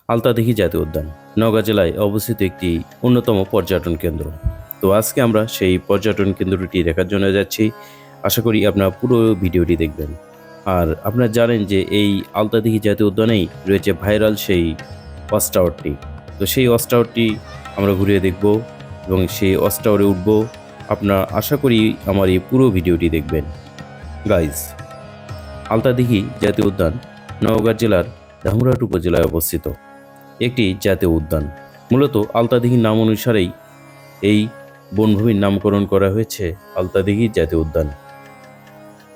আলতাদিঘি জাতীয় উদ্যান নওগাঁ জেলায় অবস্থিত একটি অন্যতম পর্যটন কেন্দ্র। তো আজকে আমরা সেই পর্যটন কেন্দ্রটি দেখার জন্য যাচ্ছি। আশা করি আপনারা পুরো ভিডিওটি দেখবেন। আর আপনারা জানেন যে এই আলতাদিঘি জাতীয় উদ্যানেই রয়েছে ভাইরাল সেই ওয়াচ টাওয়ারটি। তো সেই ওয়াচ টাওয়ারটি আমরা ঘুরিয়ে দেখব এবং সেই ওয়াচ টাওয়ারে উঠব। আপনারা আশা করি আমার এই পুরো ভিডিওটি দেখবেন। গাইজ, আলতাদিঘি জাতীয় উদ্যান নওগাঁ জেলার ধামরাট উপজেলায় অবস্থিত একটি জাতীয় উদ্যান। মূলত আলতাদিঘির নাম অনুসারেই এই বনভূমির নামকরণ করা হয়েছে আলতাদিঘি জাতীয় উদ্যান।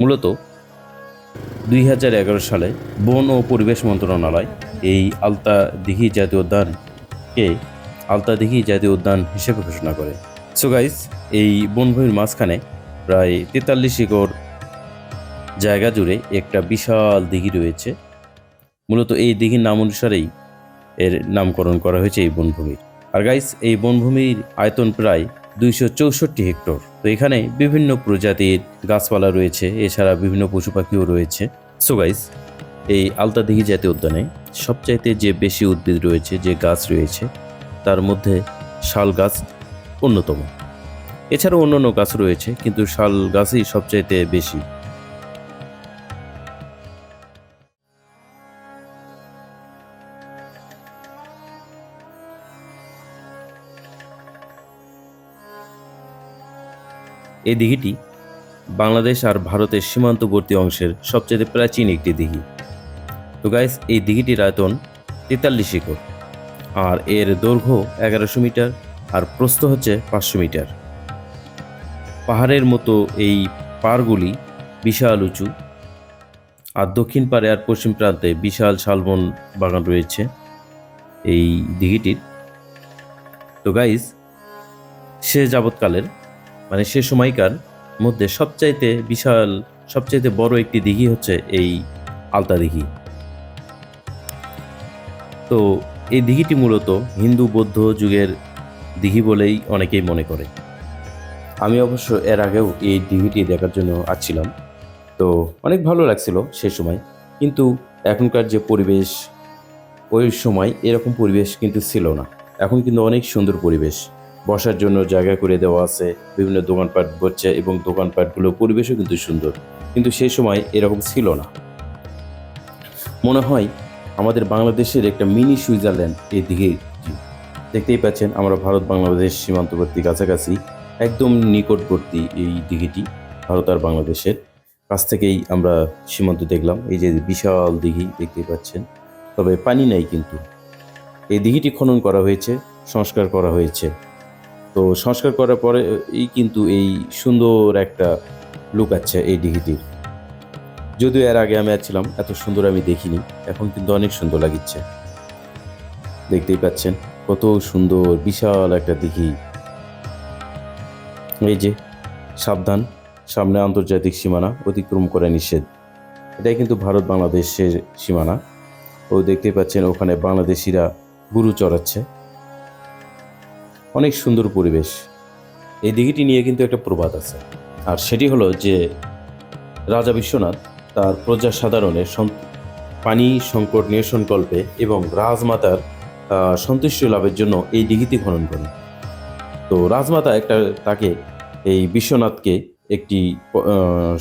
মূলত 2011 সালে বন ও পরিবেশ মন্ত্রণালয় এই আলতাদিঘি জাতীয় উদ্যানকে আলতাদিঘি জাতীয় উদ্যান হিসেবে ঘোষণা করে। সো গাইস, এই বনভূমির মাঝখানে প্রায় 43 একর জায়গা জুড়ে একটা বিশাল দিঘি রয়েছে। মূলত এই দিঘির নাম অনুসারেই এর নামকরণ করা হয়েছে এই বনভূমির। আর গাইস, এই বনভূমির আয়তন প্রায় 264 হেক্টর। তো এখানে বিভিন্ন প্রজাতির গাছপালা রয়েছে, এছাড়া বিভিন্ন পশু পাখিও রয়েছে। সো গাইস, এই আলতাদিঘি জাতীয় উদ্যানে সবচাইতে যে বেশি উদ্ভিদ রয়েছে, যে গাছ রয়েছে, তার মধ্যে শাল গাছ অন্যতম। এছাড়াও অন্যান্য গাছ রয়েছে, কিন্তু শাল গাছই সবচাইতে বেশি। এই দিঘিটি বাংলাদেশ আর ভারতের সীমান্তবর্তী অংশের সবচেয়ে প্রাচীন একটি দিঘি। তো গাইস, এই দিঘিটির আয়তন 43 একর, আর এর দৈর্ঘ্য 1100 মিটার আর প্রস্থ হচ্ছে 500 মিটার। পাহাড়ের মতো এই পাড়গুলি বিশাল উঁচু, আর দক্ষিণ পাড়ে আর পশ্চিম প্রান্তে বিশাল শালবন বাগান রয়েছে এই দিঘিটির। তো গাইস, সে যাবৎকালের সে সময়কার মধ্যে সবচাইতে বিশাল, সবচাইতে বড় একটি দিঘি হচ্ছে এই আলতা দিঘি। তো এই দিঘিটি মূলত হিন্দু বৌদ্ধ যুগের দিঘি বলেই অনেকেই মনে করে। আমি অবশ্য এর আগেও এই দিঘিটি দেখার জন্য আসছিলাম। তো অনেক ভালো লাগছিল সে সময়, কিন্তু এখনকার যে পরিবেশ, ওই সময় এরকম পরিবেশ কিন্তু ছিল না। এখন কিন্তু অনেক সুন্দর পরিবেশ, বসার জন্য জায়গা করে দেওয়া আছে, বিভিন্ন দোকানপাট বসছে এবং দোকানপাটগুলো পরিবেশও কিন্তু সুন্দর, কিন্তু সেই সময় এরকম ছিল না। মনে হয় আমাদের বাংলাদেশের একটা মিনি সুইজারল্যান্ড এই দিকে। দেখতেই পাচ্ছেন, আমরা ভারত বাংলাদেশ সীমান্তবর্তী কাছাকাছি, একদম নিকটবর্তী এই দিঘিটি। ভারত আর বাংলাদেশের কাছ থেকেই আমরা সীমান্ত দেখলাম। এই যে বিশাল দিঘি দেখতেই পাচ্ছেন, তবে পানি নাই। কিন্তু এই দিঘিটি খনন করা হয়েছে, সংস্কার করা হয়েছে। তো সংস্কার করার পরে কিন্তু এই সুন্দর একটা লুক আছে এই দিঘিটির। যদিও এর আগে আমি আসছিলাম, এত সুন্দর আমি দেখিনি। এখন কিন্তু অনেক সুন্দর লাগিচ্ছে। দেখতেই পাচ্ছেন কত সুন্দর বিশাল একটা দিঘি। এই যে সাবধান, সামনে আন্তর্জাতিক সীমানা, অতিক্রম করা নিষেধ। এটাই কিন্তু ভারত বাংলাদেশের সীমানা। ও দেখতেই পাচ্ছেন ওখানে বাংলাদেশিরা গরু চড়াচ্ছে। অনেক সুন্দর পরিবেশ। এই দিঘিটি নিয়ে কিন্তু একটা প্রবাদ আছে, আর সেটি হলো যে রাজা বিশ্বনাথ তার প্রজা সাধারণের পানি সংকট নিরসনকল্পে এবং রাজমাতার সন্তুষ্টি লাভের জন্য এই দিঘিটি খনন করেন। তো রাজমাতা তাকে এই বিশ্বনাথকে একটি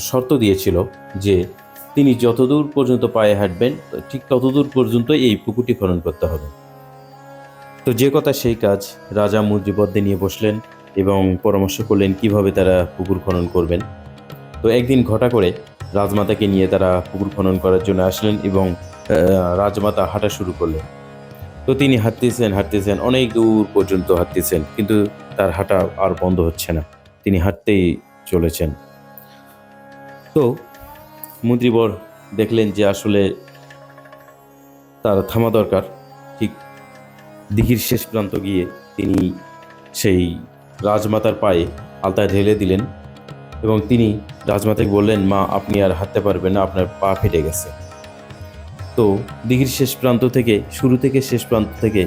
শর্ত দিয়েছিল যে তিনি যতদূর পর্যন্ত পায়ে হাঁটবেন ঠিক ততদূর পর্যন্ত এই পুকুরটি খনন করতে হবে। তো যে কথা সেই কাজ, রাজা মুজিবদ্দে নিয়ে বসলেন এবং পরামর্শ করলেন কিভাবে তারা পুকুর খনন করবেন। তো একদিন ঘটা করে রাজমাতাকে নিয়ে তারা পুকুর খনন করার জন্য আসলেন এবং রাজমাতা হাঁটা শুরু করলেন। তো তিনি হাঁটতেছেন, অনেক দূর পর্যন্ত হাঁটতেছেন, কিন্তু তার হাঁটা আর বন্ধ হচ্ছে না, তিনি হাঁটতেই চলেছেন। তো মন্ত্রীবর দেখলেন যে আসলে তার থামা দরকার। ঠিক দিঘির শেষ প্রান্ত গিয়ে তিনি সেই রাজমাতার পায়ে আলতায় ঢেলে দিলেন এবং তিনি রাজমাতাকে বললেন, মা, আপনি আর হাঁটতে পারবেন না, আপনার পা ফেটে গেছে। তো দিঘির শেষ প্রান্ত থেকে, শুরু থেকে শেষ প্রান্ত থেকে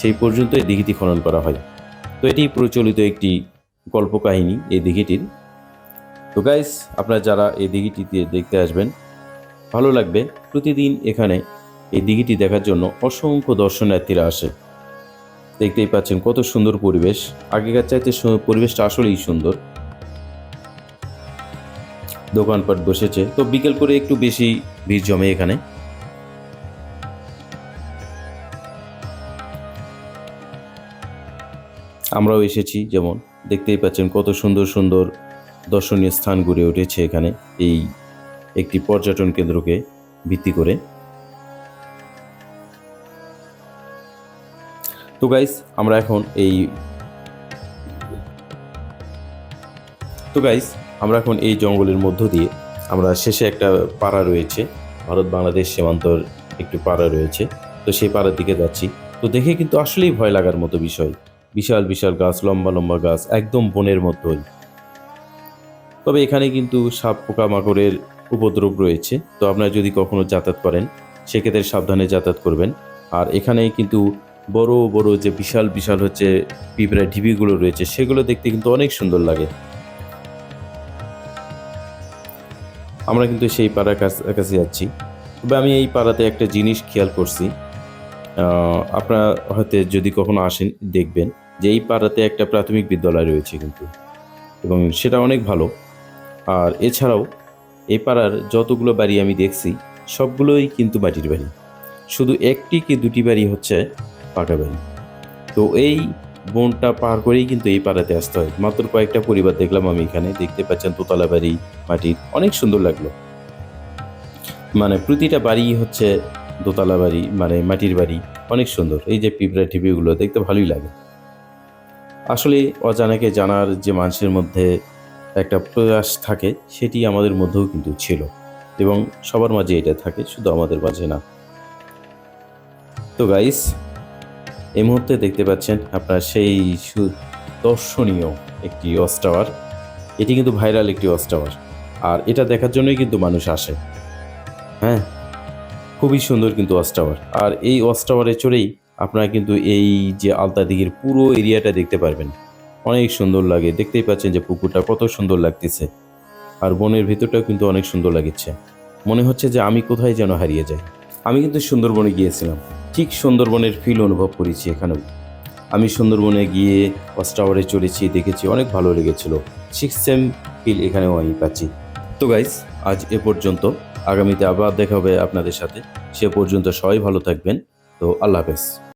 সেই পর্যন্ত এই দিঘিটি খনন করা হয়। তো এটি প্রচলিত একটি গল্পকাহিনী এই দিঘিটির। তো গাইস, আপনারা যারা এই দিঘিটিতে দেখতে আসবেন, ভালো লাগবে। প্রতিদিন এখানে এই দিঘিটি দেখার জন্য অসংখ্য দর্শনার্থীরা আসে। দেখতেই পাচ্ছেন কত সুন্দর পরিবেশ, আগেকার চাইতে পরিবেশটা আসলেই সুন্দর। দোকানপাট বসেছে, তো বিকেল করে একটু বেশি ভিড় জমে এখানে। আমরাও এসেছি, যেমন দেখতেই পাচ্ছেন কত সুন্দর সুন্দর দর্শনীয় স্থান গড়ে উঠেছে এখানে এই একটি পর্যটন কেন্দ্রকে ভিত্তি করে। তো গাইস আমরা এখন এই জঙ্গলের মধ্য দিয়ে আমরা শেষে একটা পাড়া রয়েছে, ভারত বাংলাদেশ সীমান্তর একটু পাড়া রয়েছে, তো সেই পাড়ার দিকে যাচ্ছি। তো দেখে কিন্তু আসলেই ভয় লাগার মতো বিষয়, বিশাল বিশাল গাছ, লম্বা লম্বা গাছ, একদম বনের মধ্যেই। তবে এখানে কিন্তু সাপ পোকামাকড়ের উপদ্রব রয়েছে, তো আপনারা যদি কখনো যাতায়াত করেন সেক্ষেত্রে সাবধানে যাতায়াত করবেন। আর এখানে কিন্তু বড় বড় যে বিশাল বিশাল হচ্ছে পিঁপড়া ঢিবিগুলো রয়েছে, সেগুলো দেখতে কিন্তু অনেক সুন্দর লাগে। আমরা কিন্তু সেই পাড়ার কাছাকাছি যাচ্ছি। তবে আমি এই পাড়াতে একটা জিনিস খেয়াল করছি, আপনারা হয়তো যদি কখনো আসেন দেখবেন যে এই পাড়াতে একটা প্রাথমিক বিদ্যালয় রয়েছে কিন্তু, এবং সেটা অনেক ভালো। আর এছাড়াও এই পাড়ার যতগুলো বাড়ি আমি দেখছি সবগুলোই কিন্তু মাটির বাড়ি, শুধু একটি কি দুটি বাড়ি হচ্ছে পাকা বাড়ি। তো এই বনটা পার করেই কিন্তু এই পাড়াতে আসতে হয়। মাত্র কয়েকটা পরিবার দেখলাম আমি এখানে, দেখতে পাচ্ছেন দোতলা বাড়ি মাটির, অনেক সুন্দর লাগলো। মানে প্রতিটা বাড়ি হচ্ছে দোতলা বাড়ি, মানে মাটির বাড়ি, অনেক সুন্দর। এই যে পিঁপড়া টিপিগুলো দেখতে ভালোই লাগে। আসলে অজানাকে জানার যে মানুষের মধ্যে একটা প্রয়াস থাকে, সেটি আমাদের মধ্যেও কিন্তু ছিল, এবং সবার মাঝে এটা থাকে, শুধু আমাদের মাঝে না। তো গাইস এই মুহূর্তে দেখতে পাচ্ছেন আপনার সেই দর্শনীয় একটি ওয়াচ টাওয়ার। এটি কিন্তু ভাইরাল একটি ওয়াচ টাওয়ার, আর এটা দেখার জন্যই কিন্তু মানুষ আসে। হ্যাঁ, খুবই সুন্দর কিন্তু ওয়াচ টাওয়ার। আর এই ওয়াচ টাওয়ারে চড়েই আপনারা কিন্তু এই যে আলতা দিঘির পুরো এরিয়াটা দেখতে পারবেন, অনেক সুন্দর লাগে। দেখতেই পাচ্ছেন যে পুকুরটা কত সুন্দর লাগতেছে, আর বনের ভিতরটাও কিন্তু অনেক সুন্দর লাগছে। মনে হচ্ছে যে আমি কোথায় যেন হারিয়ে যাই। আমি কিন্তু সুন্দরবনে গিয়েছিলাম, ঠিক সুন্দরবনের ফিল অনুভব করেছি এখানেও। আমি সুন্দরবনে গিয়ে ওয়াচ টাওয়ারে চড়েছি, দেখেছি, অনেক ভালো লেগেছিল। ঠিক সেম ফিল এখানেও আমি পাচ্ছি। তো গাইস আজ এ পর্যন্ত, আগামীতে আবার দেখা হবে আপনাদের সাথে। সে পর্যন্ত সবাই ভালো থাকবেন। তো আল্লাহ হাফেজ।